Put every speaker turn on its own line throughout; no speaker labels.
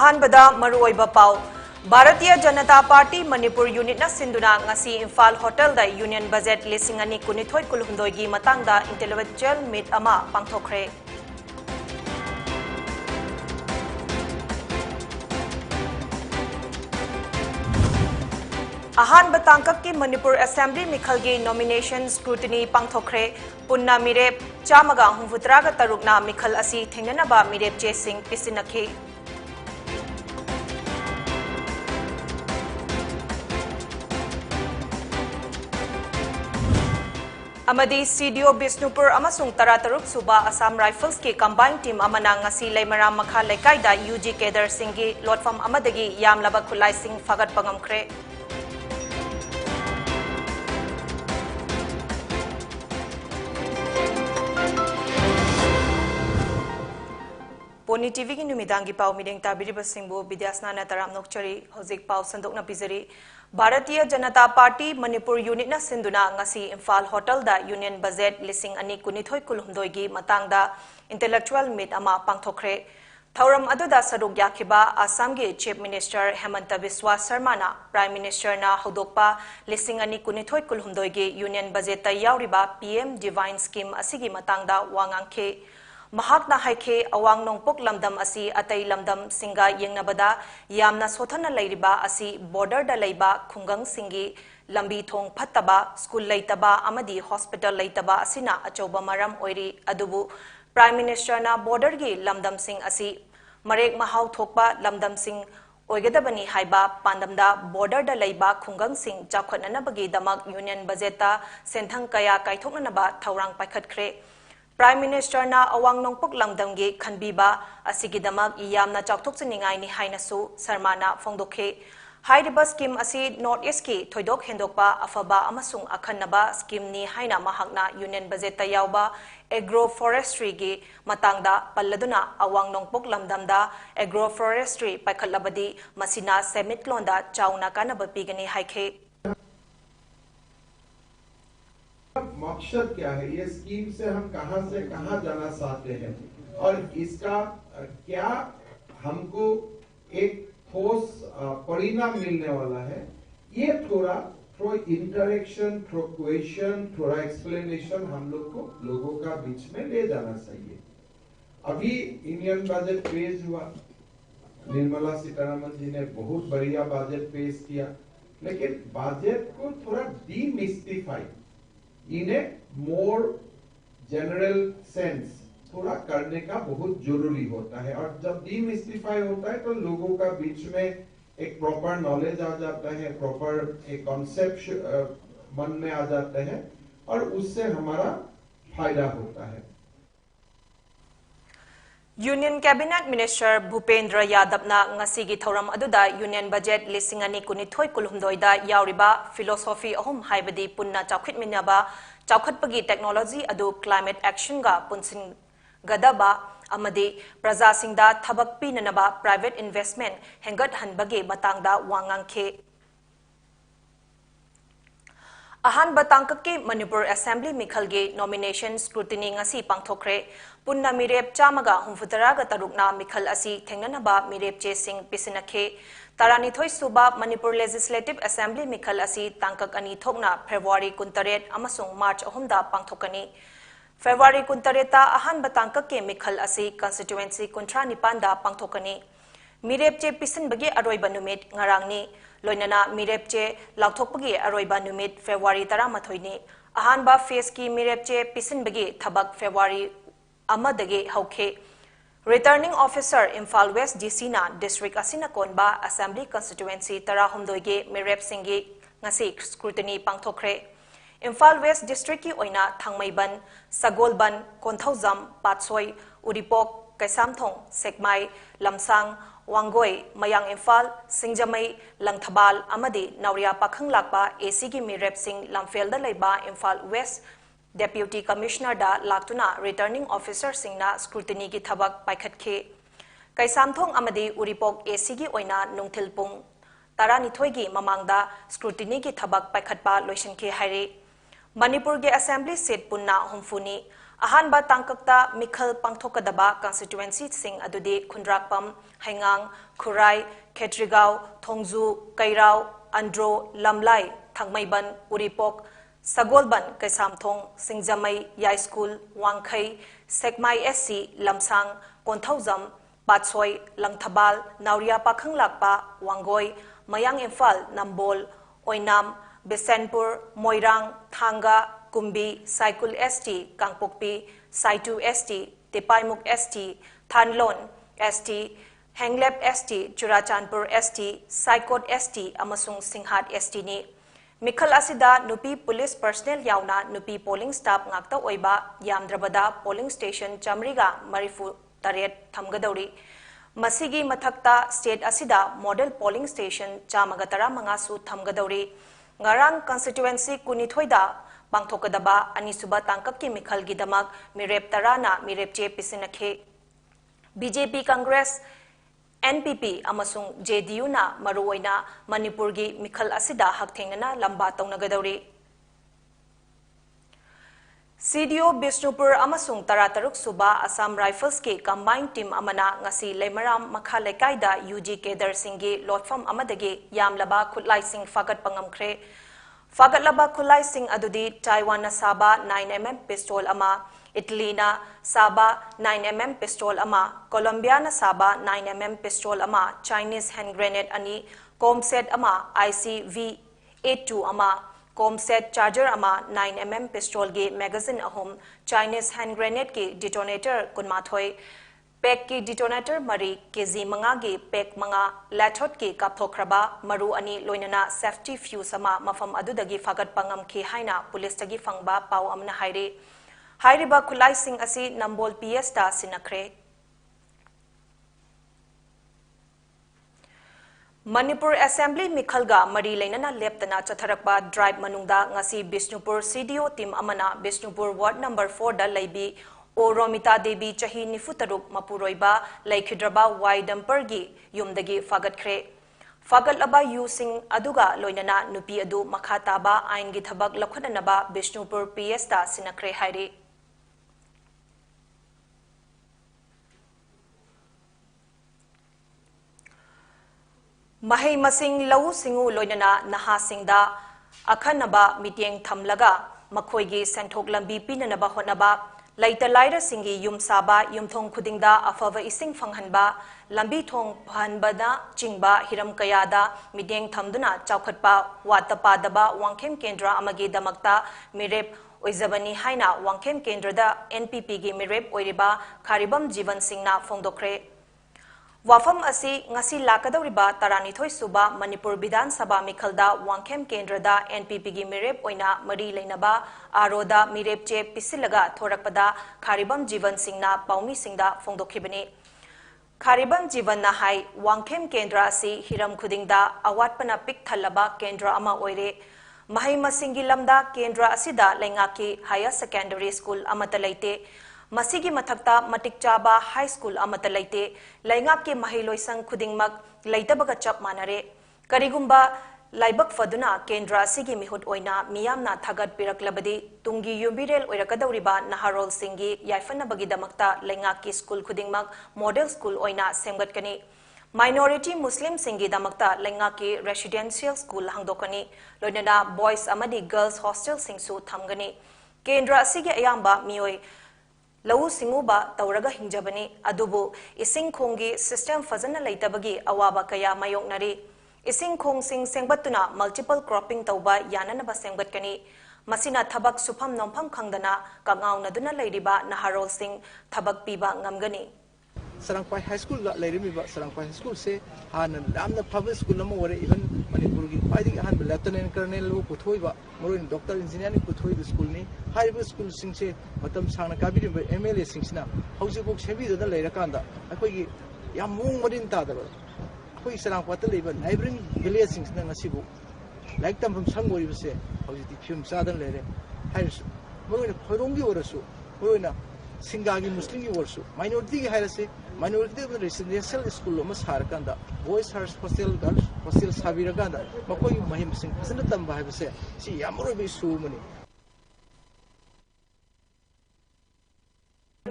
अहानबदा मरुओइबा पाउ Bharatiya Janata party Manipur unit ना सिंधुना ngasi Imphal hotel दा यूनियन बजेट लिसिंग अनि कुनिथोय कुलहुमदोय गी मतंगदा इंटेलेक्चुअल मीट अमा पांगथोखरे अहानब तांकक की मणिपुर असेंबली मिखल की नॉमिनेशन स्क्रूटिनी पांगथोखरे पुन्ना मिरेप चामगा हुंफुतरागा तरुकना मिखल असी थेंगनबा मिरेप चेसिंग पिसिनखे अमदी सीडीओ बिष्णुपुर अमसुंग तरातरुक सुबा असम राइफल्स की कंबाइन टीम अमना ngasi लेमरा मखा लेकाइदा यूजी केडर सिंगी लोटफम अमदगी यामलबा खुलाई सिंग फगत पंगमखरे पोनी टीवी की नुमिदांगी पाउ मीडिंग ताबिरिब सिंबु विद्यासना तराम नोकचरी हौजिक पाउ संदोकना पिजरी भारतीय जनता पार्टी मणिपुर यूनिट ना सिंधुना ngasi इम्फाल होटल दा यूनियन बजेट लिसिंग अनि कुनिथोय कुलहुमदोय गी मतंगदा इंटेलेक्चुअल मीट अमा पांगथोखरे थौरम अदुदा सरुक याखिबा असम के चीफ मिनिस्टर हेमंत बिस्वा शर्मा ना प्राइम मिनिस्टर ना हौदोकपा लिसिंग अनि कुनिथोय कुलहुमदोय गी यूनियन बजेट ता यावरिबा पीएम डिवाइन स्कीम असिगी मतंगदा वांगांखे महाकना हाइखे अवांग नोंगपोक लमदम असी अतै लमदम सिंगा यंगनबदा यामना सोथना लैरिबा असी बॉर्डर दा लैबा खुंगंग सिंगी लंबी थोंग फत्तबा स्कूल लैतबा अमदी हॉस्पिटल लैतबा असिना अचौबा मरम ओइरी अदुबु प्राइम मिनिस्टर ना बॉर्डर गी लमदम सिंग असी मरेक महाउ थोकबा लमदम सिंग ओइगदबनी हाइबा पांदमदा बॉर्डर दा लैबा खुंगंग सिंग चाखननबगी दमक यूनियन बजेटा सेंथंग कया काइथोकनबा थौरांग पाइखतखरे प्राइम मिनिस्टर ना अवांग नोंगपोक लमदमगी खनबीबा असिगिदमक यामना चाउथोकचनिंगाइनी हाइनसु शर्माना फोंदोखे हाइरिबा स्कीम असी नॉर्थ ईस्ट की थोइदोक हेंदोकपा अफबा अमसुंग अखन्नबा स्कीम नि हाइना महाकना यूनियन बजेट यावबा एग्रो फॉरेस्ट्री की मतंगदा पल्लदुना अवांग नोंगपोक लमदमदा एग्रो फॉरेस्ट्री पाइखलबदी मसिना सेमिटलोंदा चाउना कानब पीगनी हाइखे
मकसद क्या है, ये स्कीम से हम कहां जाना चाहते हैं और इसका क्या हमको एक ठोस परिणाम मिलने वाला है, ये थोड़ा इंटरेक्शन, थ्रो क्वेश्चन, थोड़ा एक्सप्लेनेशन हम लोगों का बीच में ले जाना चाहिए। अभी इंडियन बजट पेश हुआ, निर्मला सीतारमण जी ने बहुत बढ़िया बजट पेश किया, लेकिन बजट को थोड़ा डीमिस्टिफाई इन ए मोर जनरल सेंस थोड़ा करने का बहुत जरूरी होता है। और जब डीमिस्टिफाई होता है तो लोगों का बीच में एक प्रॉपर नॉलेज आ जाता है, प्रॉपर एक कॉन्सेप्ट मन में आ जाता है और उससे हमारा फायदा होता है।
Union cabinet minister Bhupender Yadav ना ngasi gi thoram aduda union budget लिसिंग अनि कुनिथोय कुलहुमदोयदा यावरिबा फिलोसॉफी अहुम हाइबदी पुन्ना चाखितमिनाबा चाखतपगी टेक्नोलॉजी अदु क्लाइमेट एक्शन गा पुनसिन गदबा अमदी प्रजासिंगदा थबक पिननबा प्राइवेट इन्वेस्टमेंट हेंगत हनबगे मतंगदा वांगांखे अहानब तांकक की मणिपुर असेंबली मिखल की नॉमिनेशन स्क्रूटिनी ngasi पांगथोखरे पुन्ना मिरेप चामगा हुंफुतरागा तरुकना मिखल असी थेंगनबा मिरेप चेसिंग पिसिनखे तारानिथोय सुबा मणिपुर लेजिस्लेटिव असेंबली मिखल असी तांकक अनि थोकना फेब्रुआरी 29 अमसुंग मार्च 3 दा पांगथोकनी फेब्रुआरी 29 ता अहानब तांकक के मिखल असी कॉन्स्टिट्यूएंसी 39 दा पांगथोकनी मिरेप चे पिसिनबगे अरोइबा नुमित ngarangni लोइनना मिरेप चे लाउथोकपगी अरोइबा नुमित फेब्रुआरी 13 नि अहानबा फेस की मिरेप चे पिसिनबगे थबक फेब्रुआरी अमदगे हौखे returning officer Imphal west DC ना डिस्ट्रिक्ट असिना कोनबा असेंबली कॉन्स्टिट्यूएंसी 13 गे मिरेप सिंगी ngasi स्क्रूटिनी पांगथोखरे इम्फाल वेस्ट डिस्ट्रिक्ट की ओइना थांगमैबन सगोलबन कोंथौजम पातसोय उरिपोक कैसामथोंग सेकमाई लमसांग वांगोय मयांग इम्फाल सिंगजमई लंगथबाल अमदी नौरिया पाखंग लाकपा एसी की मिरेप सिंह लमफेलदा लैबा इम्फाल वेस्ट डेप्यूटी कमिश्नर दा लाक्तुना रिटर्निंग ऑफिसर सिंगना स्क्रूटिनी की थबक पाइखतखे कैसामथोंग अमदी उरिपोक एसी की ओइना नुंगथिलपुंग तारानिथोय की ममांगदा स्क्रूटिनी की थबक पाइखतपा लोइसनखे हाइरे मणिपुर के असेंबली सीट पुन्ना हुंफुनी Ahanba tangkakta mikhal pangthokadaba constituency sing adudi Khundrakpam, Haingang, Khurai, Khetrigao, Thongju, Kairao, Andro, Lamlai, Thangmaiban, Uripok, Sagolban, Kaisamthong, Singjamai, Yai School, Wangkhai, Sekmai SC, Lamsang, Konthauzam, Patsoi, Langthabal, Nauria Pakhanglakpa, Wangoi, Mayang Imphal, Nambol, Oinam, Bisenpur, Moirang, Thanga, Kumbi, Saikul ST, Kangpokpi, Saitu ST, Tepaimuk ST, Thanlon ST, Henglep ST, Churachandpur ST, Saikot ST, amasung Singhat ST ni. Mikhal asida nupi police personnel yauna nupi polling staff ngakta oiba yamdrabada polling station Chamriga Marifu Taret Thamgadauri. Masigi mathakta state asida model polling station Chamagatara Mangasu Thamgadauri. Ngarang constituency Kunithoida Pangthokadaba Anisuba Tangkaki Mikhal Gidamak Mirep Tarana Mirep Che Pisinakhe. BJP Congress NPP amasung JDU na maruoina Manipurgi Mikhal asida hakthengnana lamba taunagadauri. CDO Bishnupur amasung Tarataruk Suba Assam Rifles ki combined team amana ngasi Lemaram Makhalekaida UG Kedar Singhi Lotfam amadagi yamlaba Khutlai Singh Fagat Pangamkhre. Fagatlaba Khulai Singh adudi Taiwan na Saba 9mm pistol ama, Italy na Saba 9mm pistol ama, Colombia na Saba 9mm pistol ama, Chinese hand grenade ani, Comset ama, ICV-82 ama, Comset charger ama, 9mm pistol ge magazine ahum, Chinese hand grenade ki detonator kunmathoi, Pek ki detonator mari kg manga gi pek manga lathot ki kapthokraba maru ani loinana safety fuse ama mafam adudagi fagat pangam ki haina police tagi fangba pau amna haire hairiba Khulai Singh asi Nambol PS ta sinakre. Manipur Assembly Mikhalga Mari Lainana Leptana Chatharakba Drive Manungda ngasi Bishnupur CDO team amana Bishnupur Ward number 4 da laibi O Romita Devi Chahi Nifutaruk Mapuroiba Laikhidraba Y Dampergi Yumdagi Fagatkre. Fagatlaba Yu Singh Aduga Loinana Nupi Adu Makhataba Ain Githabak Lakhadanaba Bishnupur PS ta sinakre hairi. Mahai Masing Lau Singu Loinana Naha Singda Akhanaba Mityeng Thamlaga Makhoigi Senthok Lambi Pinanaba Honaba Laita Laira Singi Yum Saba Yum Thong Khudingda Afava Ising Fanghanba Lambi Thong Phanbada Chingba Hiram Kayada Mityeng Thamduna Chaukhatpa Watapadaba Wangkhem Kendra Amagi Damakta Mirep Oizabani Haina Wangkhem Kendra da NPP gi Mirep Oiriba Kharibam Jivan Singna Fongdokre. Wafam asi ngasi lakadawriba Taranithoi Suba Manipur Bidhan Sabha Mikhalda Wangkhem Kendrada NPP gi Mirep oina Mari Lainaba Aroda Mirep che Pisilaga Thorakpada Kharibam Jivan Singna Paumi Singda Fongdokhibani. Kharibam Jivan na hai Wangkhem Kendra asi Hiram Khudingda Awatpana Pik Thalaba Kendra ama oire. Mahai Masingi Lamda Kendra asida Laingaki Higher Secondary School amata laite. Masigi mathakta matik chaba high school amata laite laingap ke mahiloisang khudingmak laitabaga chap manare karigumba laibak faduna kendra sigi mihut oina miyamna thagat piraklabadi tungi yumbirel oirakadawriba naharol singi yaifana bagi damakta laingap ki school khudingmak model school oina semgatkani minority muslim singi damakta laingap ki residential school hangdokani loinana boys amadi girls hostel singsu thamgani kendra sigi ayamba mioi Lau Singuba Tauraga Hinjabani Adubu Ising Kongi system fazana laitabagi awaba kaya mayok nari Ising Kong Sing Sengbatuna multiple cropping tauba yananaba sengbatkani Masina Tabak Supam Nompam Kangdana Kangau Naduna Ladiba Naharol Singh Tabak Piba Ngamgani
Sarangpai High School Lady Sarangpai School say Han and public school no more even Manipuri fighting Han Lieutenant Colonel Putoiba Maroon Doctor Engineer Putoi school ni high school sing say Matam Sana Kabin MLA Singsna House book heavy the Larakanda Akogi Yamung Modin Tadaba Koi Sarangpata Liban neighboring village Singsna Nasibu like them from somewhere you say how is the Pum Southern Lady Harris Maroon Horongi or so Maruna Singagi Muslim also minority Harris minority residential school almost Harakanda, boys hostel girls, hostel Saviraganda, Makoi Mahim Sing, Senatam Bahasa, see Yamorobi so many.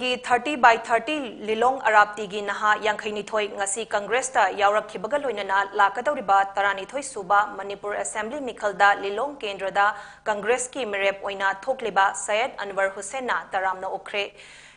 Manipurgi 30/30 Lilong Araptigi Naha Yankainithoi ngasi Congress ta Yaurakibaga loinana lakadoriba Taranithoi Suba Manipur Assembly Mikhalda Lilong Kendrada Congress ki Mirep Oina Thokliba Syed Anwar Hussaina Taramna Okre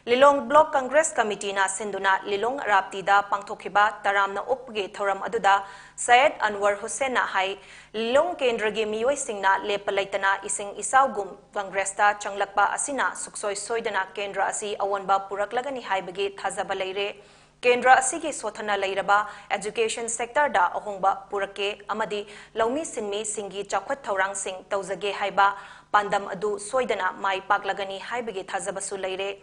Lilong Block Congress Committee na Sinduna Lilong Araptida Pangthokiba Taramna Opge Thoram Aduda Syed Anwar Hussaina Hai Lilong Kendragi Miyoi Singna Lepalaitana Ising Isaugum Congress ta Changlakpa Asina Suksoi Soidana Kendra Asi Awanba Puraklagani Haibagi Thazaba Leire Kendra Asigi Sothana Leiraba Education Sector da Ahongba Purake Amadi Laumi Sinmi Singi Chakwat Thaurang Sing Tauzage Haiba Pandam Adu Soidana Mai Paklagani Haibagi Thazabasu Leire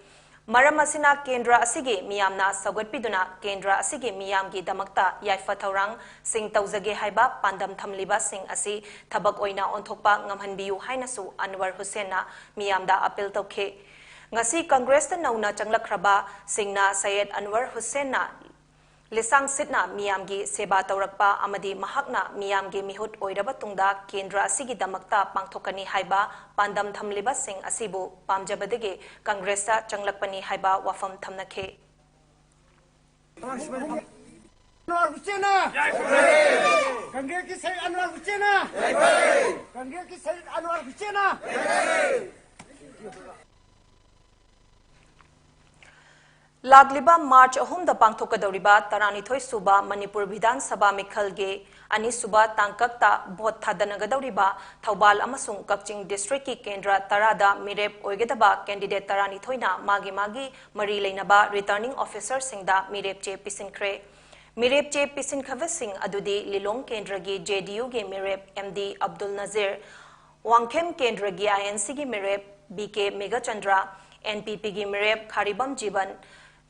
Maram asina Kendra asigi miyamna sagatpiduna Kendra asigi miyamgi damakta yaifa thaurang sing tauzage haiba pandam thamliba sing asi thabak oina onthokpa ngamhanbiyu hainasu Anwar Hussaina miyamda appeal tawkhe ngasi Congress ta nauna changlakhraba singna Syed Anwar Hussaina Lisang sitna miyamgi seba tawrakpa amadi mahakna miyamgi mihut oiraba tungda Kendra asigi damakta pangthokani haiba pandam thamliba sing asibu pamjabadege Congress ta changlakpani haiba wafam thamnakhe
Anwar Hussaina Congress ki Syed Anwar Hussaina Congress ki Syed Anwar Hussaina
Lagliba March ahum da pangthokadoriba Taranithoi Suba Manipur Vidhan Sabha Mikhalge Ani Suba Tangkakta Bot Thadanagadoriba Thaubal amasung Kakching District ki Kendra Tarada Mirep Oigedaba Candidate Taranithoina Magi Mari Leinaba Returning Officer Singda Mirep che Pisinkre Mirep che Pisinkhava Sing Adudi Lilong Kendragi JDU ge Mirep MD Abdul Nazir Wangkhem Kendragi INC gi Mirep BK Megachandra NPP gi Mirep Kharibam Jiban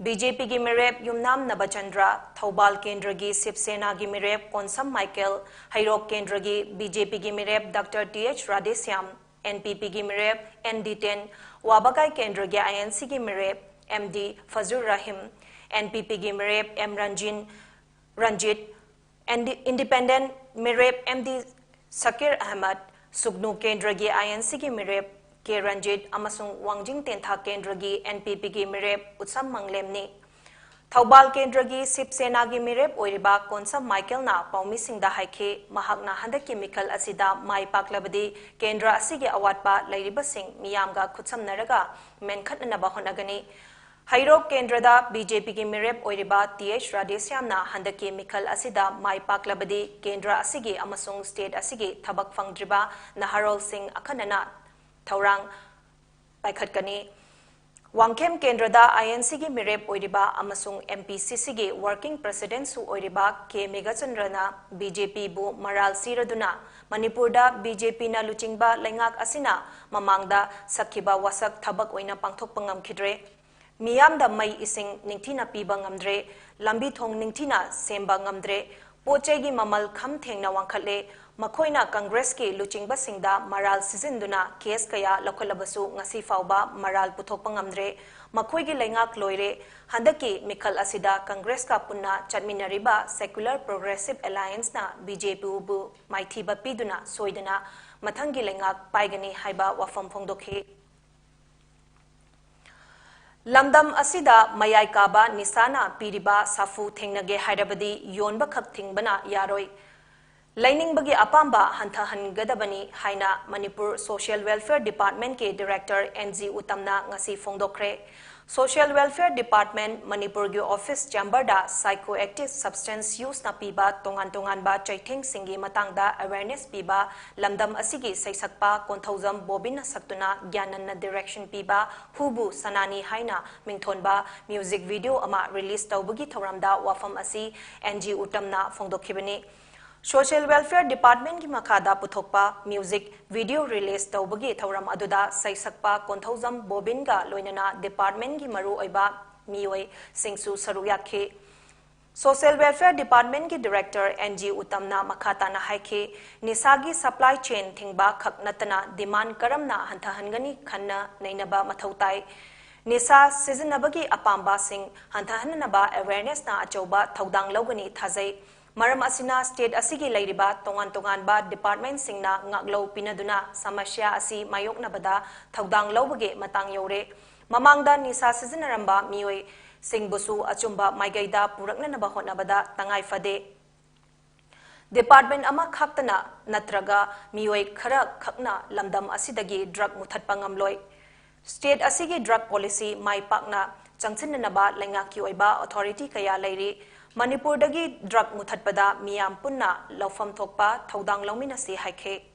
BJP gi Mirep Yumnam Nabachandra, Thaubal Kendra gi Sipsena gi Mirep Konsam Michael, Hairok Kendra gi BJP gi Mirep Dr. TH Radhesyam, NPP gi Mirep ND10, Wabagai Kendra gi INC gi Mirep MD Fazur Rahim, NPP gi Mirep M Ranjit, Independent Mirep MD Sakir Ahmad, Sugnu Kendra gi INC gi Mirep K Ranjit amasung Wangjing Tentha Kendra gi NPP gi Mirep Utsam Manglemni Thaubal Kendra gi Sipsena gi Mirep oiriba Konsam Michael na Paumi Singda haikhe mahakna handaki mikal asida mai paklabadi Kendra asigi awatpa lairiba sing miyamga khutsam naraga menkhatnaba honagani Hairok Kendrada BJP gi Mirep oiriba TH Radhesyam na handaki mikal asida mai paklabadi Kendra asigi amasung state asigi thabak fangdriba Naharol Singh akhanana Thaurang Paikhatkani Wangkhem Kendrada INC gi Mirep oiriba amasung MPCC gi working president su oiriba K Megachandrana BJP bu maral siraduna Manipurda BJP na luchingba lengak asina mamangda sakhiba wasak thabak oina pangthok pangam khidre miyamda mai ising ningthina piba ngamdre lambi thong ningthina semba ngamdre pochai gi mamal kham thengna wangkhatle Makoina Congress ki luchingba singda maral sizinduna case kaya lokolabasu ngasi fauba maral puthokpa ngamdre makoi gi lengak loire handaki mikhal asida Congress ka punna chatminariba Secular Progressive Alliance na BJP bu maithiba piduna soidana mathangi lengak paigani haiba wafam phongdokhe Lamdam asida mayai kaba nisana piriba safu thengnage hairabadi yonba khak thingbana yaroi Lining bagi apamba hanthahan gadabani haina Manipur Social Welfare Department ke Director NG Utamna ngasi phongdokre Social Welfare Department Manipur gi Office Chamber da psychoactive substance use na piba tongan ba chaithing singi matangda awareness piba lamdam asigi saisakpa konthauzam bobin saktuna gyanan na direction piba hubu sanani haina mingthonba music video ama release tawbagi thoramda wafam asi NG Utamna phongdokhibani Social Welfare Department ki makada puthokpa music video release tawbagi thauram aduda saisakpa konthauzam bobinga loinana department ki maru oiba mioi singsu saruyakhe Social Welfare Department ki Director NG Utamna makhata na haikhe nisagi supply chain thingba khaknatana demand karamna hanthahangani khanna nainaba mathautai Nisa sizinabagi apamba sing hantahanaba awareness na achauba thaudang logani thazai Maram asina state asigi lairiba tongan ba department singna ngaklo pinaduna samasya asi mayok na bada thaudang lawbage matang yore mamangda nisa sizinaramba mioi singbusu achumba maigaida purakna na bahot na bada tangai fade department ama khaktana natraga mioi khara khakna lamdam asidagi drug muthatpa ngamloi state asigi drug policy mai pakna changchinna lenga ki oiba authority kaya lairi Manipur dagi drug muthatpada miyam punna lawfam thokpa thaudang lawmina si haikhe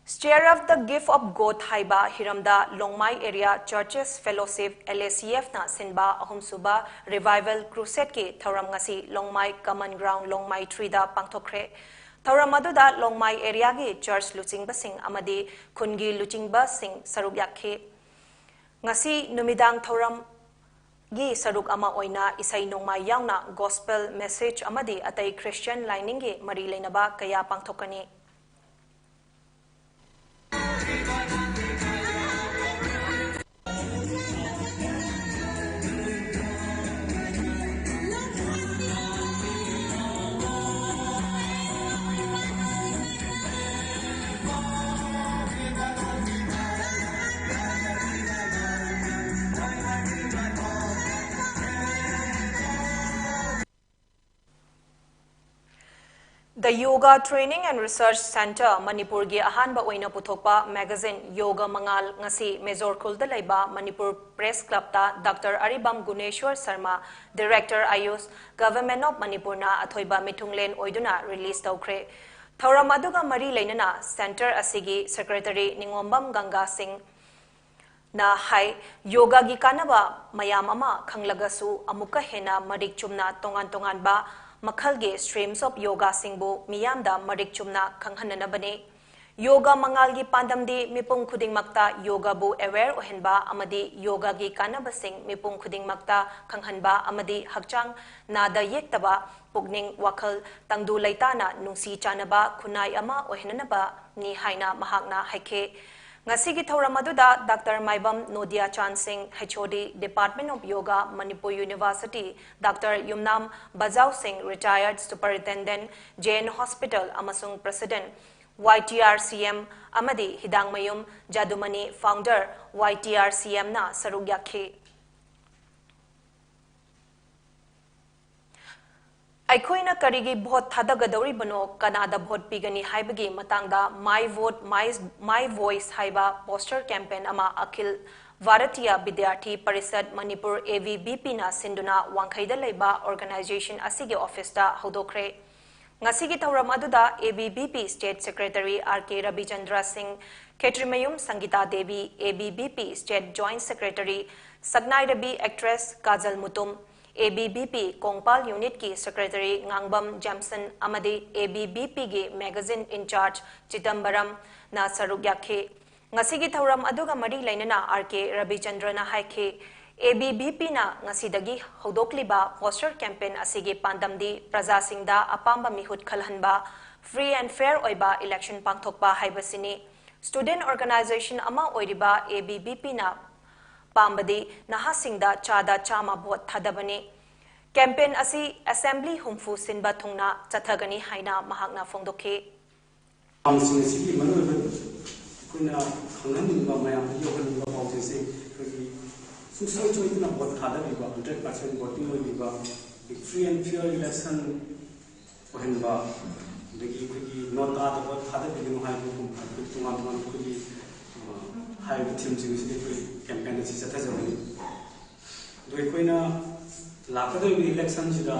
Steer of the Gift of God Haiba Hiramda Longmai Area Churches Fellowship LACF na sinba ahumsuba Revival Crusade ke thauram ngasi Longmai Common Ground Longmai 3 da pangthokre thauram aduda Longmai area ge church luchingba sing amadi khungi luchingba sing saruk yakhe ngasi numidang thauram gi saruk ama oina isai nongmai yauna gospel message amadi atai Christian lining ge mari leinaba kaya pangthokani The Yoga Training and Research Center Manipur gi ahanba oina puthokpa magazine Yoga Mangal ngasi Major Khulda laiba Manipur Press Club ta Dr. Aribam Guneshwar Sharma Director Ayush Government of Manipur na athoiba mithunglen oiduna release tawkhre thauram aduga mari leinana center asigi secretary Ningombam Ganga Singh na hai yoga gi kanaba mayam ama khanglagasu amuka hena marik chumna tongan ba Makhalge streams of yoga singbu miyamda marik chumna khanghananabane yoga mangalgi pandamdi mipung khuding makta yoga bu aware ohenba amadi yoga gi kanaba sing mipung khuding makta khanghanba amadi hakchang nada yektaba pugning wakhal tangdu laitana nungsi chanaba khunai ama ohenanaba ni haina mahakna haike Ngasigi thauram aduda Dr. Maibam Nodia Chan Singh HOD Department of Yoga Manipur University Dr. Yumnam Bajau Singh Retired Superintendent Jain Hospital amasung President YTRCM Amadi Hidang Mayum Jadumani Founder YTRCM na sarug yakhe Aikoina karigi vote thadagadori bano Canada vote pigani haibagi matangda My Vote My Voice haiba poster campaign ama Akhil Varatiya Bidyarthi Parisad Manipur AVBP na sinduna wangkhaida leiba organization asigi office da hodokre ngasigi thauram aduda AVBP State Secretary RK Rabichandra Singh Ketrimayum Sangita Devi AVBP State Joint Secretary Sagnai Rabi Actress Kajal Mutum ABBP Kongpal Unit ki Secretary Ngangbam Jamson Amadi ABBP gi Magazine in Charge Chidambaram na saruk yakhe ngasigi thauram aduga mari lainana RK Rabichandra na haikhe ABBP na ngasidagi hodokliba poster campaign asigi pandamdi praja singda apamba mihut khalhanba free and fair oiba election pangthokpa haibasini student organization ama oiriba ABBP na Pambadi Nahasingda Chada Chama Bot Thadabani Campaign Asi Assembly Humfu Sinba Thungna Chathagani Haina Mahakna Fongdoke
Amsing City Manuel Kuna Hangan Mayam Yogan Bautis Susan Joyna Bot Thadabiba 100% voting will be free and fair election Ohenba the not out about Thadabi High high teams campaign is at the Duequina Lacado election Sida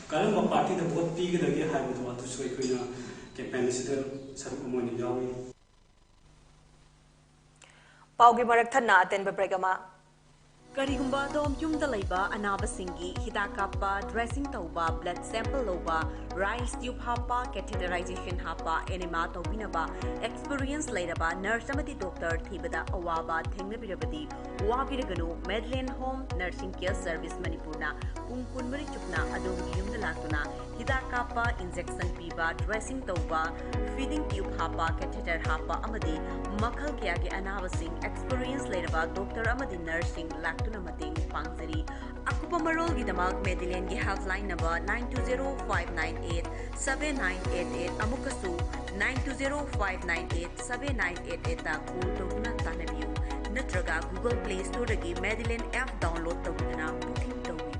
Kalamba party the both big the high to Suequina campaign is there Sarkumoni Yawi
Paugi Maraktana Denver Bregama
Karigumba dom yung dalaiba anaba singi hita kappa dressing tauba blood sample loba rice tube hapa catheterization hapa enema tobinaba experience lairaba nurse amati doctor thibada awaba thengnabirabadi wabiraganu Medline Home Nursing Care Service Manipurna pung kunmari chukna adongi yumda laktuna hidak kapa injection piba dressing tauba feeding tube hapa catheter hapa amadi makhal kya ge anabasing experience lairaba doctor amadi nursing laktuna mating pangzari akupa marol gi damak Medline gi helpline number 9205987988 amukasu 9205987988 ta call tawna tanabiu natraga Google Play Store dagi Medline app download tawduna booking tawi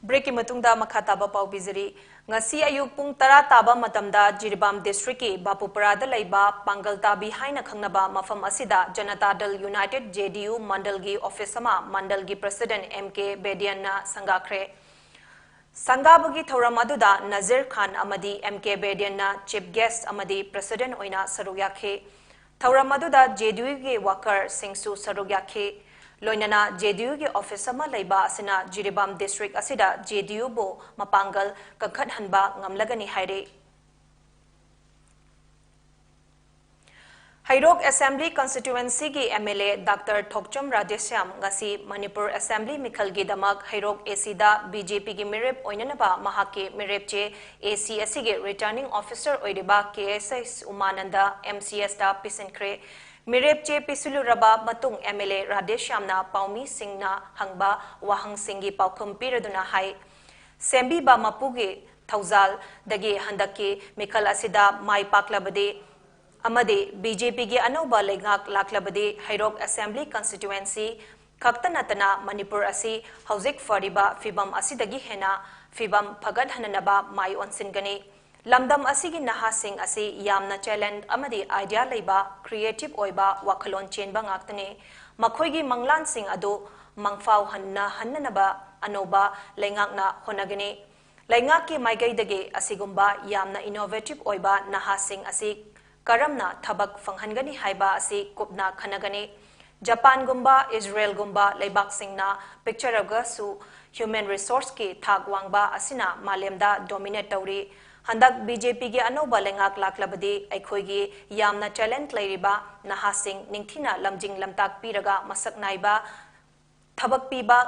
Break matungda makhataba pau bizari ngasi ayuk pung tara taba matamda Jiribam district ki Bapuparada laiba Pangaltabi haina khangnaba mafam asida Janata Dal United JDU Mandalgi office ama Mandalgi President MK Bediana Sangakre Sangabagi Thoram aduda Nazir Khan amadi MK Bediana chief guest amadi President oina saruyakhe Thoram aduda JDU ge worker singsu saruyakhe Loinana JDU ge office ama laiba asina Jiribam district asida JDU bo mapangal kakhat hanba ngamlagani haire Hairok Assembly constituency gi MLA Dr. Thokcham Radhesyam ngasi Manipur Assembly Mikhal gi damak Hairok AC da BJP gi mirep oinanaba mahake mirep che AC asige returning officer oideba KSS Umananda MCS da Pisenkre Mirep che pisulu raba matung MLA Radhesyam na Paumi Singh na hangba wahang singi paukum piraduna hai Sembi ba mapuge Thauzal dagi handaki Mikhal asida mai paklabade amade BJP gi anoba legak laklabade Hairok Assembly constituency khaktanatana Manipur asi hauzik fariba fibam asidagi hena fibam phagat hananaba mai onsingani Lamdam asigi nahasing asi yamna challenge amadi idea leiba creative oiba wakhalon chenba ngaktane makhoigi manglan sing ado mangfau hannanaba anoba lengakna honagani lengaki maigai dage asigumba yamna innovative oiba nahasing asi karamna thabak fanghangani haiba asi kupna khanagani Japan gumba Israel gumba leibak singna picture aga su human resource ki thak wangba asina malemda dominate tawri Handak BJP gi anoba lengak laklabadi aikhoigi yamna talent lairiba nahasing ningthina lamjing lamtak piraga masak naiba thabak piba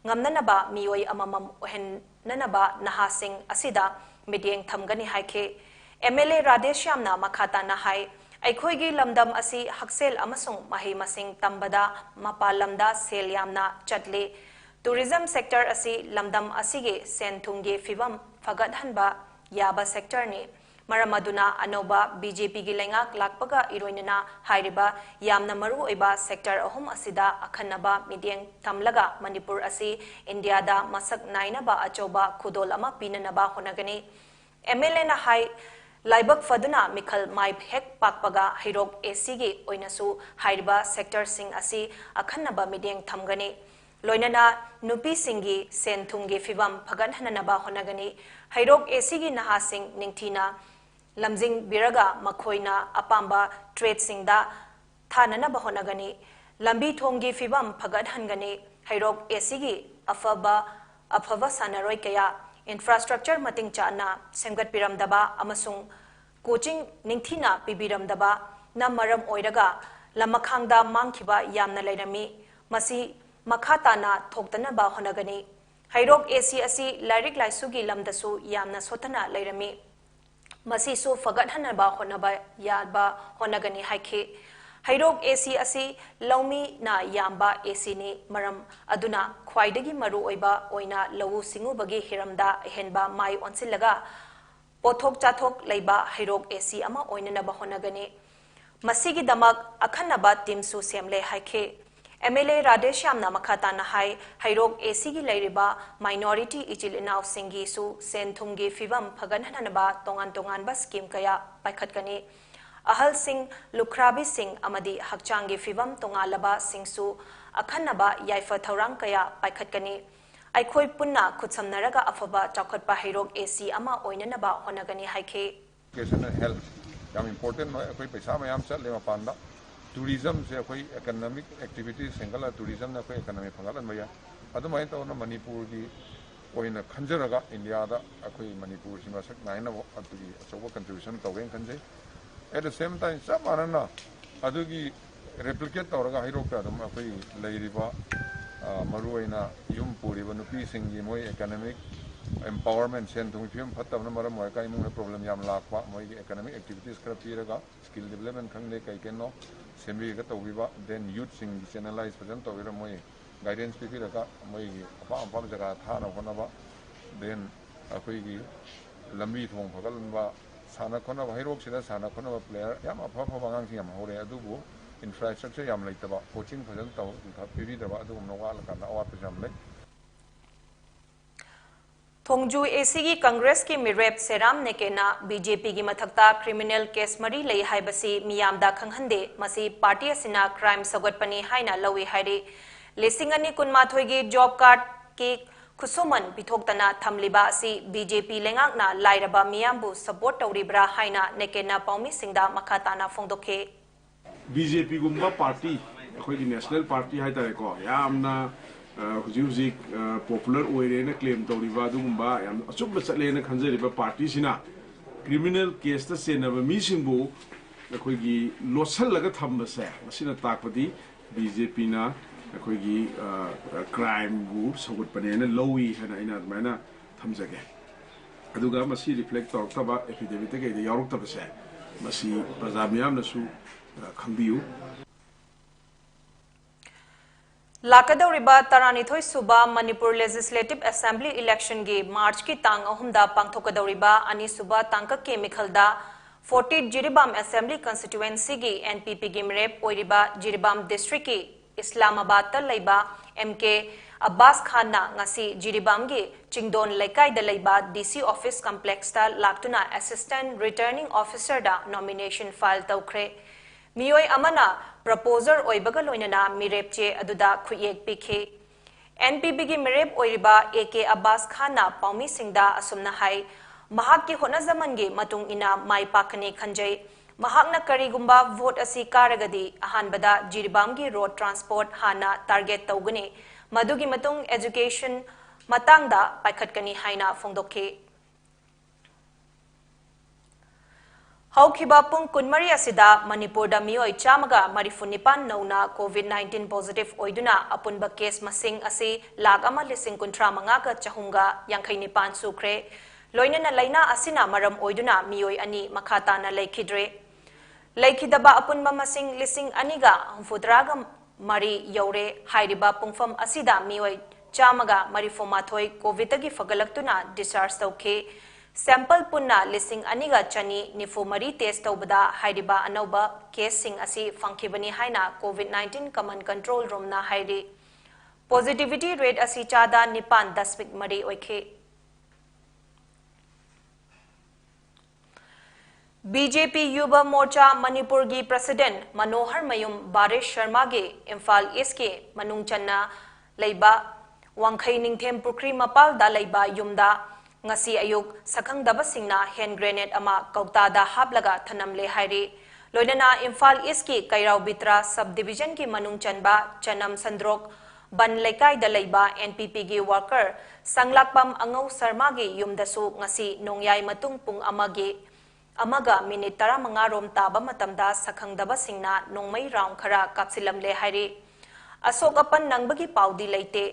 ngamnanaba mioi amamam ohenanaba nahasing asida midieng thamgani haike MLA Radhesyam na makhata na hai aikhoigi lamdam asi haksel amasung mahi masing tambada mapalamda sel yamna chatle tourism sector asi lamdam asige senthungge fibam fagadhanba Yaba sector ni Maramaduna Anoba BJP gi lengak lakpaga iroinana hairiba yamna maru oiba sector ahum asida akhanaba midieng tamlaga Manipur asi India da masak nainaba achoba khudol ama pinanaba honagani MLA na hai laibak faduna Mikhal mai hek pakpaga Hairok AC gi oinasu hairiba sector sing asi akhanaba midieng thamgani Loinana nupi singi senthungi fibam phagan hananaba honagani Hairok AC gi nahasing ningthina lamjing biraga makhoina apamba trade singda thananaba honagani lambi thonggi fibam phagan hangani Hairok AC gi afava sanaroi kaya infrastructure mating chana semgat piramdaba amasung coaching ningthina pibiramdaba na maram oiraga lamakhangda mangkhiba yamna lairami masi Makhatana thoktanaba honagani Hairok AC asi Lyric Laisugi lamdasu yamna sotana lairami masi su fagadhanaba honaba yaba honagani haike Hairok AC asi laumi na yamba AC ni maram aduna khwaidagi maru oiba oina lawu singu bagi hiramda henba mai onsilaga pothok chathok leiba Hairok AC ama oinanaba honagani masigi damak akhanaba timsu semle haike MLA Radhesyam na makhata na hai Hairok AC gi lairiba minority ichil inaw singi su senthumgi fibam phagan hananaba tongan ba scheme kaya paikhatkani ahal sing lukhrabi sing amadi hakchangi fibam tongalaba singsu akhanaba yaifa thaurang kaya paikhatkani aikhoi punna khutsamnaraga afaba chakhatpa Hairok AC ama oinanaba honagani haike
educational health yam important है कोई पैसा में याम चल ले मपान tourism से कोई economic activity single tourism ने कोई economic फंगलन भैया अदुमाइन तो ना मणिपुर की कोई ना खंजरगा इंडिया दा कोई मणिपुर से मसक नाइन वो अदुगी अचौबा contribution तौगे खंजे at the same time सब मानना अदुगी replicate तौरगा हिरोक का अदुम कोई लेरिबा मरुआइना युम पूरीबा नुपी सिंगी मोई economic empowerment sen thung phim phatam na maram moi kai mung problem yam lakwa moi gi economic activities kra piraga skill development khangle kai kenno sembi ga tawbiba then youth sing channelize present tawira moi guidance pi piraga moi gi apa jaga tha na hona ba then akoi gi lambi thong phagal ba sana khona ba hirok sida sana khona ba player yam apa apa bangang sing yam hore adubu infrastructure yam leitaba coaching present taw pi da ba adu no wa la kana awat jam lei
थोंजू AC की कांग्रेस की मिरेप serum नेकेना BJP की मथक्ता criminal case मरी लई हाइबसी मियामदा खंगहंदे मसी party असिना crime सगटपनी हाइना लवी हाइरे लिसिंग अनि कुनमाथोय की job card की खुसुमन पिथोक्तना थमलिबा असि बीजेपी लेंगाकना लाइरबा मियामबु सपोर्ट तौरिब्रा हाइना नेकेना पौमी सिंगदा मखाताना फोंदोखे
बीजेपी गुम्बा पार्टी अखोई नेशनल पार्टी हाइतारेको यामना हुजिक पॉपुलर ओइरेना क्लेम तौरिबा दुगुम्बा याम अचुब चलेना खंजरिबा पार्टी सिना क्रिमिनल केस ता सेनबा मिसिंबु अखोइगी लोसलगा थंबसे मसिना ताकपदी बीजेपी ना अखोइगी क्राइम बु सगुटपनेना लौई हना इना माना थंजगे अदुगा मसी रिफ्लेक्ट तौरतबा एफिडेविट के यारुक्तबसे मसी प्रजा मियामनसु खंबियु
लाकदौरिबा तरानिथोय सुबा मणिपुर लेजिस्लेटिव असेंबली इलेक्शन की मार्च की तांग अहुमदा पांगथोकदौरिबा अनि सुबा तांक के मिखलदा 40 जिरिबाम असेंबली कंस्टिट्युएंसी की एनपीपी की मरेप ओइरिबा जिरिबाम डिस्ट्रिक्ट की इस्लामाबाद ता लैबा एमके अब्बास खान ना ngasi जिरिबाम की चिंगदोन लेकाई दा लैबा डीसी ऑफिस कॉम्प्लेक्स ता लाक्तुना असिस्टेंट रिटर्निंग ऑफिसर दा नॉमिनेशन फाइल तौखरे मियोय अमना प्रपोजर ओइबगा लोइनना मिरेपचे अदुदा खुयेक पिखे एनपीपी की मिरेप ओइरिबा एके अब्बास खान ना पौमी सिंगदा असुमना हाई महाक की होनजमन गे मतुंग इना माई पाकने खंजई महाकना करीगुंबा वोट असी कारगदी अहानबदा जिरिबाम की रोड ट्रांसपोर्ट हाना टारगेट तौगने मदुगी मतुंग एजुकेशन मतंगदा पाइखटकनी हाइना फोंदोखे हौखिबा पुंग कुनमरी असिदा मणिपुरदा मियोय चामगा मरिफुनिपान नौना कोविड-19 पॉजिटिव ओइदुना अपुनबा केस मसिंग असि लाख अमा लिसिंग कुंट्रा मंगागा चहुंगा यांखैनिपान सुख्रे लोइनना लैना असिना मरम ओइदुना मियोय अनि मखाताना लैखिद्रे लैखिदबा अपुनबा मसिंग लिसिंग अनिगा हुफुद्रागा मरी you're हाइरिबा पुंगफम असिदा मियोय चामगा मरिफुमाथोय कोविडगी फगलक्तुना discharge तौखे sample पुन्ना लिसिंग अनिगा Channi निफुमरी test तौबदा हाइरिबा अनौबा case सिंग असि फंखिबनी हाइना कोविड-19 कमन कंट्रोल रूम ना हाइरि पॉजिटिविटी रेट असि चादा निपान दशमिक मरी ओइखे बीजेपी युवा मोर्चा मणिपुर की प्रेसिडेंट मनोहर मयुम बारिश शर्मा के इम्फाल ईस्ट के मनुंग चन्ना लैबा वांखै निंगथेम पुखरी मपाल दा लैबा युमदा ngasi ayuk sakhangdaba singna hand grenade ama kautada haplaga thanamle hairi loinana imphal east ki kairau bitra sub division ki manung chanba chanam sandrok ban lekai da leiba npp gi worker sanglakpam angau sarma gi yumdasu ngasi nongyai matung pung amaga minute 15 rom taba matamda sakhangdaba singna nongmai round khara kapsilamle hairi asok apan nangbagi paudi leite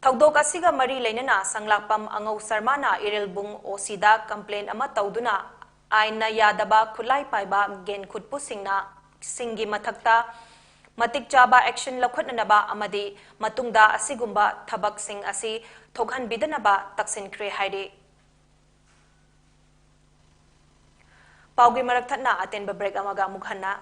थौदोक असिगा मरी लेनना संगलापम अंगौ शर्माना इरेलबुंग ओसीदा complain अमा तौदुना आइना यादबा खुलाई पाइबा gain खुदपु सिंगी मथक्ता मतिक चाबा action लखुटनबा अमदी मतुंगदा असिगुंबा थबक सिंग असि थोखन बिदनबा तक्सिनख्रे हाइरे पाउगी मरक थना अतेनबा ब्रेक अमागा मुखन्ना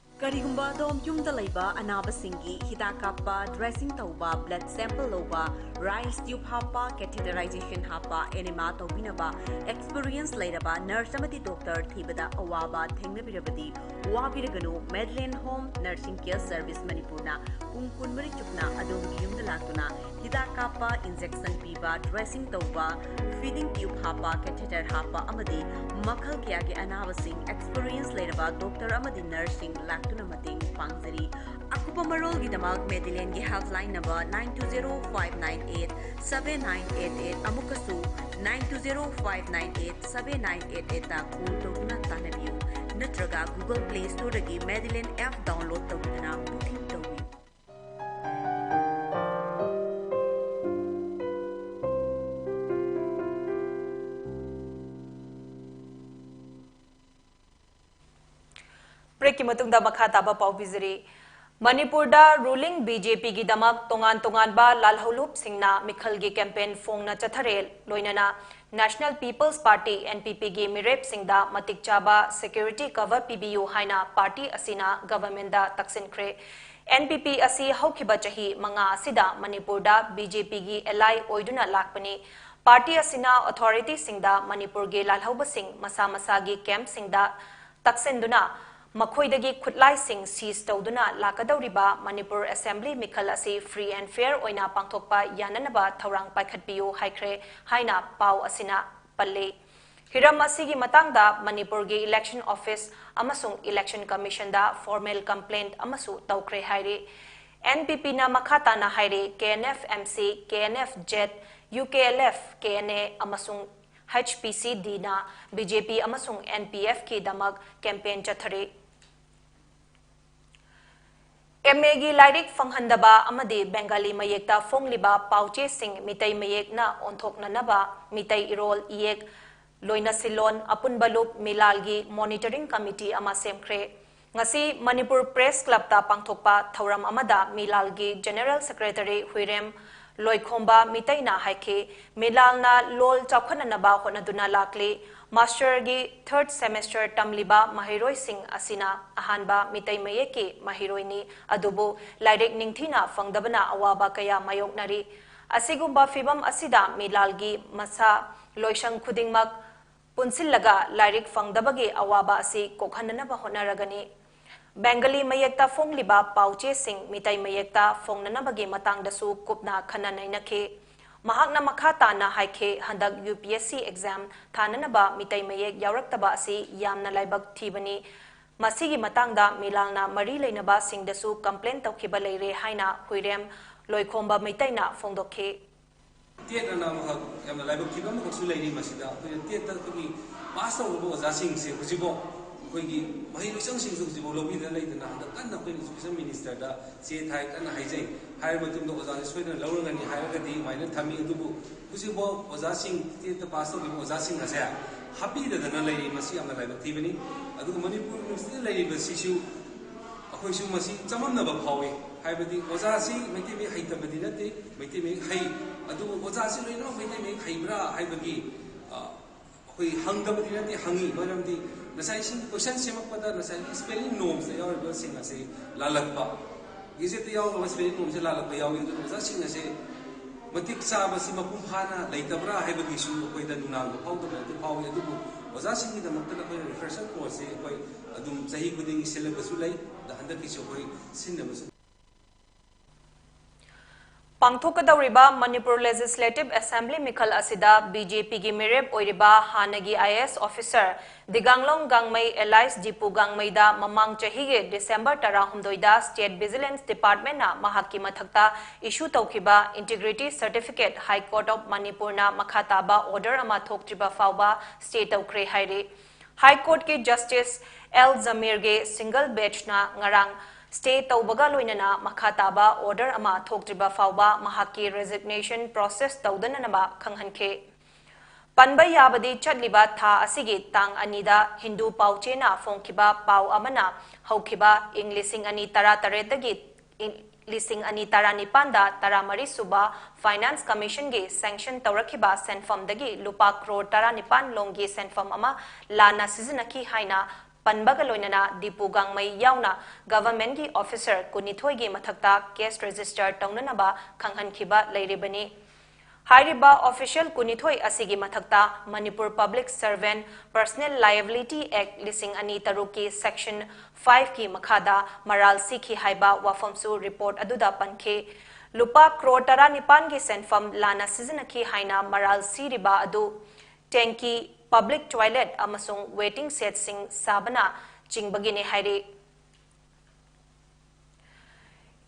करीगुंबा दोम युमदा लैबा अनाबसिंगी हिदा कापा ड्रेसिंग तौबा ब्लड सैंपल लौबा राइस ट्यूब हापा कैथेटराइजेशन हापा एनेमा तौबिनबा एक्सपीरियंस लैरबा नर्स अमदी डॉक्टर थीबदा अवाबा थेंगनबिरबदी वाबिरगनु Medlane home nursing care service मणिपुरना पुंग कुनमरी चुकना अदोम युमदा लाक्तुना hidak kapa injection piba dressing tauba feeding tube hapa catheter hapa amadi makhal kya ge anabasing experience leiraba doctor amadi nursing laktuna mating pangzari akupa marol gi damak Medellin gi helpline number 9205987988 amukasu 9205987988 ta call tawna tanabiu natraga Google Play Store dagi Medellin app download tawduna booking tawi
break की मतुंगदा मखा ताबा पाउ बिजरी मणिपुर दा ruling BJP की दमक तोंगान तोंगान बा लालहौलुप सिंगना मिखल की कैंपेन फोंगना चथरे लोइनना नेशनल पीपल्स पार्टी एनपीपी की मिरेप सिंगदा मतिक चाबा सिक्योरिटी कवर पीबीयू हाइना पार्टी असिना गवर्नमेंट दा तक्सिनख्रे एनपीपी असि हौखिबा चही मंगा असिदा मणिपुर दा बीजेपी की एलाई ओइदुना लाकपनी पार्टी असिना अथॉरिटी सिंगदा मणिपुर के लालहौब सिंग मसा मसा की कैंप सिंगदा तक्सिनदुना मखोइदगी खुटलाई सिंह सीज तौदुना लाकदौरिबा मणिपुर असेंबली मिखल असी फ्री एंड फेयर ओइना पांगथोकपा याननबा थौरांग पाइखटपियो हाइख्रे हाइना पाउ असिना पल्ले हिरम असिगी मतंगदा मणिपुर गे इलेक्शन ऑफिस अमसुंग इलेक्शन कमीशन दा फॉर्मल कंप्लेंट अमसु तौख्रे हाइरे एनपीपी ना मखाताना हाइरे KNF MC KNF Z UKLF KNA अमसुंग HPCD ना बीजेपी अमसुंग NPF की दमक कैंपेन चथरे MA की lyric फंगहंदबा अमदे Bengali मयेकता फोंगलिबा पाउचे Singh मितई मयेकना ओंथोकननबा मितई इरोल इयेक लोइना Ceylon अपुनबलुप मिलालगी monitoring committee अमा सेमख्रे ngasi Manipur Press Club ta pangthokpa thauram amada milalgi General Secretary Huirem Loikhomba mitaina haike milalna lol chawkhananaba honaduna lakle master gi 3rd semester tamliba mahiroi sing asina ahanba mitai mayeke mahiroini adubu lairek ningthina fangdabana awaba kaya mayoknari asigumba fibam asida milalgi masa loisang khudingmak punsillaga lairik fangdabagi awaba asi kokhananaba honaragani Bengali mayekta fongliba pauche sing mitai mayekta fongnanabagi matangdasu kupna khananainake mahakna makhata na haike handak UPSC exam thananaba mitai mayek yauraktaba asi yamna laibak thibani masigi matangda milalna mari leinaba singdasu complaint tawkhiba leire haina huirem loikhomba mitaina fongdokhe
tietana mahak yamna laibak thibam koksu leiri masida tieta ki pass tawbo ojasing se hujibo कोई वही लोग संग सिंह जो लोग भी नहीं देना हंदा कन्ना कोई एजुकेशन मिनिस्टर दा से थाई कन्ना हाइजे हायर मतुम दो ओजा सोइना लौरंगनी हायरगदी माइना थमी अदुबु कुसिबो ओजा सिंह ते त पास हो ओजा सिंह हसे हापी दना लेरी मसी अमना लाइब थिबनी अदु मणिपुर यूनिवर्सिटी लेरी बसिसु अखोइसु मसी चममनबा फावे हाइबदी ओजा सिंह मेति मे हाइतबदी नते मेति मे हाइ अदु ओजा सिंह लोइनो मेति मे हाइब्रा हाइबगी कोई हंगबदी नते हंगी मरमदी नसाई सिंह क्वेश्चन सेमकपदा नसाई स्पेलिंग नोम्स यावरबा सिंह असे लालकपा गिजे ते याव स्पेलिंग नोम्स लालकपा यावी दु ओजा सिंह असे मतिक साबसी मपुम फाना लेतबरा हाइबगिसु कोइदा नुनांग फाउदबा ते फावी अदुबु ओजा सिंह दी दमकता कोइ रिफ्रेशर कोर्स से कोइ अदुम सही खुदिंग सिलेबस लै द हंदकिसु कोइ सिनबस
पांगथोकदौरिबा मणिपुर लेजिस्लेटिव असेंबली मिखल असिदा बीजेपी की मिरेप ओइरिबा हानगी IAS officer Dingangllung Gangmei alias Jipu गांगमईदा ममांग चहीगे डिसेंबर 18 स्टेट विजिलेंस डिपार्टमेंट ना महाकी मथक्ता इशू तौखिबा integrity certificate high court of Manipur ना मखाताबा ऑर्डर अमा थोक्त्रिबा फाउबा स्टे तौख्रे हाइरे हाई कोर्ट के जस्टिस एल जमीर गे सिंगल बेंच ना ngarang स्टे तौबगा लोइनना मखाताबा ऑर्डर अमा थोक्त्रिबा फाउबा महाकी रेजिग्नेशन प्रोसेस तौदननबा खंगहनखे पनबा याबदी चटलिबा था असिगी तांग अनिदा हिंदू पाउचेना फोंखिबा पाउ अमना हौखिबा इंग लिसिंग अनि तरा तरेदगी लिसिंग अनि तरा निपांदा तरा मरी सुबा फाइनेंस कमीशन गे सैंक्शन तौरखिबा सेंफमदगी लुपा करोड़ तरा निपान लोंगी सेंफम अमा लाना सिजनकी हाइना पनबग लोइनना दीपू गांगमई याउना गवर्नमेंट की ऑफिसर कुनिथोई गे मथक्ता केस रजिस्टर तौननबा खंगहनखिबा लेरिबनी हाइरिबा ऑफिशियल कुनिथोई असिगी मथक्ता Manipur public servant personal liability act लिसिंग अनि तरुक की सेक्शन 5 की मखादा मराल सिखी हाइबा वाफमसु रिपोर्ट अदुदा पनखे lupa crore 19 gi senfam lana seasonaki haina maral siriba adu tanki public toilet amasung waiting set sing sabana chingbagini hairi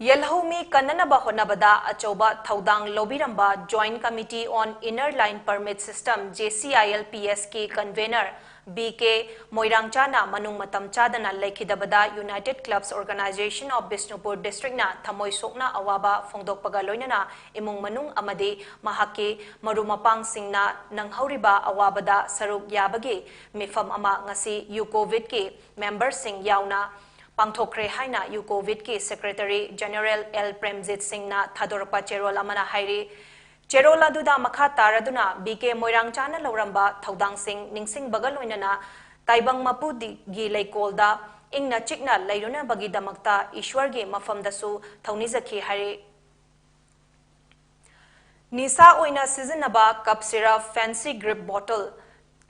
Yelhomi Kananaba Honabada Achoba Thaudang Lobiramba Joint Committee on Inner Line Permit System JCILPSK convener BK Moirangchana Manung Matam Chadana Lekidabada United Clubs Organization of Bishnupur District na Thamoi Sokna Awaba Fongdok Pagaloinana Imung Manung Amadi Mahaki Marumapang Singna Nanghauriba Awabada Saruk Yabagi Mifam Ama Ngasi Yukovid ki member Sing Yauna Pangthokre haina Yukovid ki Secretary General L Premjit Singh na Thadorpa Cherol amana hairi Cherol aduda makha taraduna BK Moirangchana lauramba Thaudang Singh Ningsing Bagaloinana Taibang Mapudi gi Leikolda Ingna Chikna Lairuna Bagi Damakta Ishwar gi Mafamdasu Thaunizaki hairi Nisa oina seasonaba cup syrup fancy grip bottle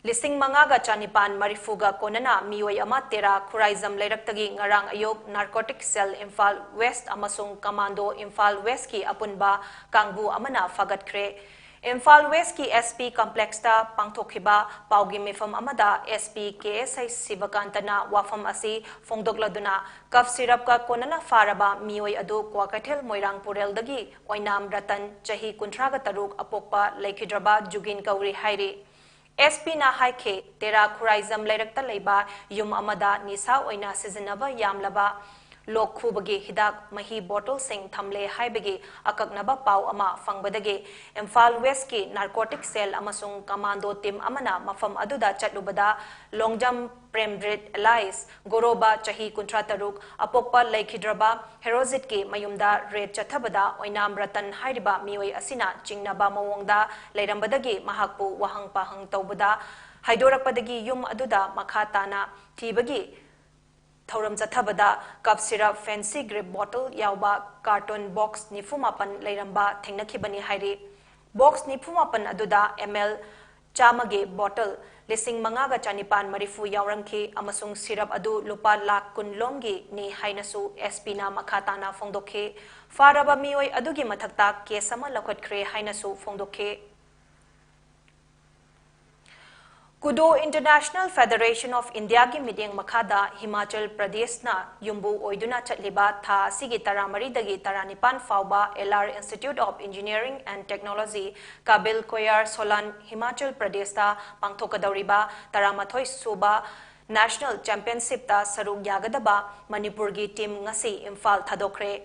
Lising mangaga chanipan marifuga konana mioi ama tera khuraizam leiraktagi ngarang ayok narcotic cell Imphal West amasung commando Imphal West ki apunba kangbu amana fagatkre Imphal West ki SP complex ta pangthokhiba paugi mifam amada SP KSI Sivakantana wafam asi fongdokladuna cough syrup ka konana faraba mioi adu kwakathel moirang purel dagi oinam ratan chahi 13 apokpa lekhidraba jugin kauri hairi SP na haike tera khuraizam leirakta leiba yum amada nisa oina seasonaba yamlaba lokhubagi hidak mahi bottle sing thamle haibagi akaknaba pau ama fangbadagi Imphal West ki narcotic cell amasung commando team amana mafam aduda chatlubada longjam Premdrit Elias Goroba chahi 13 apokpa Lekhidraba Herozit ki mayumda red chathabada oinam ratan hairiba mioi asina chingnaba mawongda leirambadagi mahakpu wahang pahang tawbada haidorakpadagi yum aduda makhatana thibagi Thauram Chathabada cup syrup fancy grip bottle yauba carton box nifumapan leiramba thengnakibani hairi box nifumapan aduda ml chamage bottle lising mangaga chanipan marifu yaurangki amasung syrup adu lupa lakh kunlomgi ni hainasu SP na makhatana fongdokhe faraba mioi adugi mathakta kesama lakhatkre hainasu fongdokhe Kudo International Federation of India ki meeting makhada Himachal Pradesh na yumbu oiduna chatliba tha sigi taramari dagi taranipan fauba LR Institute of Engineering and Technology Kabil Koyar Solan Himachal Pradesh ta pangthokadauriba taramathoi suba National Championship ta saruk yagadaba Manipur gi team ngasi Imphal thadokre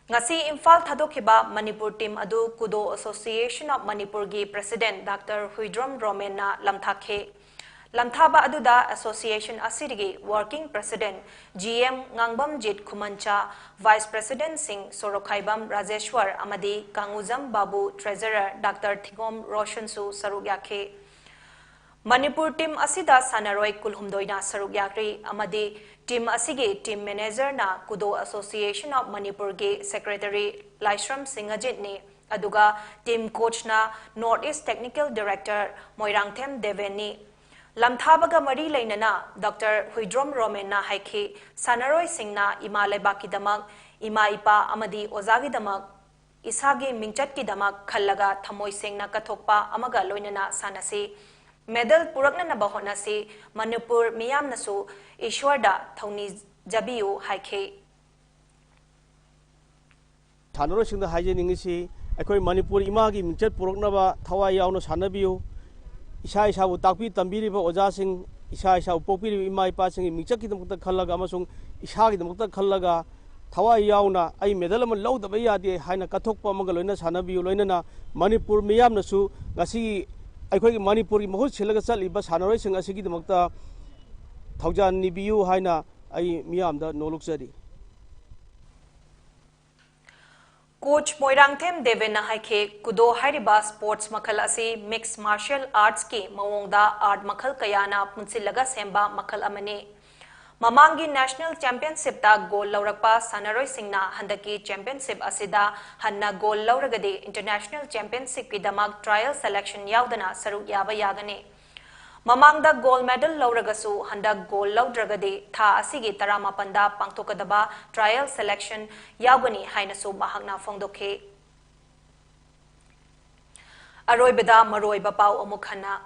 Ngasi Imphal thadokhiba Manipur team adu Kudo Association of Manipur gi President Dr. Huidrom Romen na lamthakhe lamthaba aduda Association asirigi Working President GM Ngangbam Jit Khumancha Vice President Singh Sorokhaibam Rajeshwar amadi Kanguzam Babu Treasurer Dr. Thigom Roshansu sarugyakhe Manipur team asida sanaroi kulhumdoina sarugyakri amadi team asigi team manager na Kudo Association of Manipur ge Secretary Laishram Singhajit ni aduga team coach na Northeast Technical Director Moirangthem Deveni lamthabaga mari leinana Dr. Huidrom Romen na haiki sanaroi singna ima lebaki damak ima ipa amadi ozagi damak isagi mingchat ki damak khallaga thamoi singna kathokpa amaga loinana sanasi medal purakna na bahona se Manipur miyam nasu Ishwarda Thauni Jabiu haike
Thanoro singda haijeningisi akoi Manipur imagi mingchat puroknaba thawai yauna sanabiu Isha Isha takpi tambiriba oja sing Isha Isha pokpiriba ima ipa sing mingchak ki damukta khallaga amasung Isha ki damukta khallaga thawai yauna ai medal ama lawdaba yade haina kathokpa amaga loina sanabiu loinana Manipur miyam nasu ngasi aikoi Manipur gi mahut silaga chaliba sanaroi sing asigi damukta thaujan nibiu haina ai miyamda nolukjari
Coach Moirangthem Devena haike Kudo hairiba sports makhal asi mixed martial arts ki mawongda art makhal kayana punsilaga semba makhal amane Mamangi National Championship ta goal laurakpa sanaroi singna handaki championship asida hanna goal lauragade International Championship ki damak trial selection yaudana saruk yaba yagane Mamangda gold medal lauragasu handa gold laudragade tha asigi taramapanda pangtokadaba trial selection yagani hainasu mahakna fongdokhe Aroibada maroiba pau amuk hana.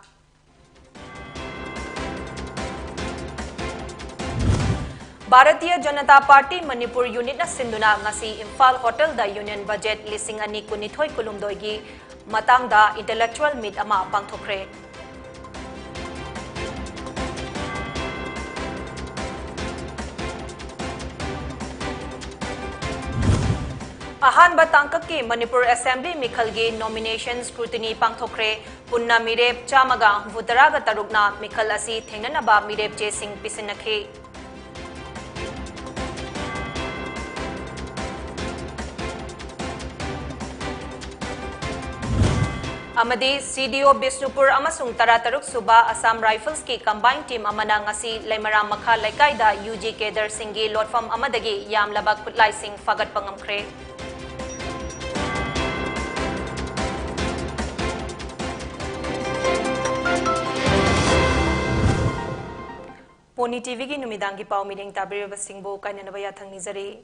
Bharatiya Janata Party Manipur Unit na sinduna ngasi Imphal Hotel da Union Budget lising ani kunithoi kulumdoi gi matang da intellectual meet ama pangthokre. Ahan batangkak ki Manipur Assembly Mikhal gi nomination scrutiny pangthokre punna mirep chamaga vutaraga tarukna Mikhal asi thengnanaba mirep che sing pisinakhe. Amadi CDO Bisnupur amasung tarataruk suba Assam Rifles ki combined team amana ngasi Laimaram Makha Laikai da UG Kedar Singhi Lotfam amadagi yamlabak putlai sing fagat pangamkre. Pony TV ki numidangi pau meeting tabiri basingbo kainanabaya thang nizari.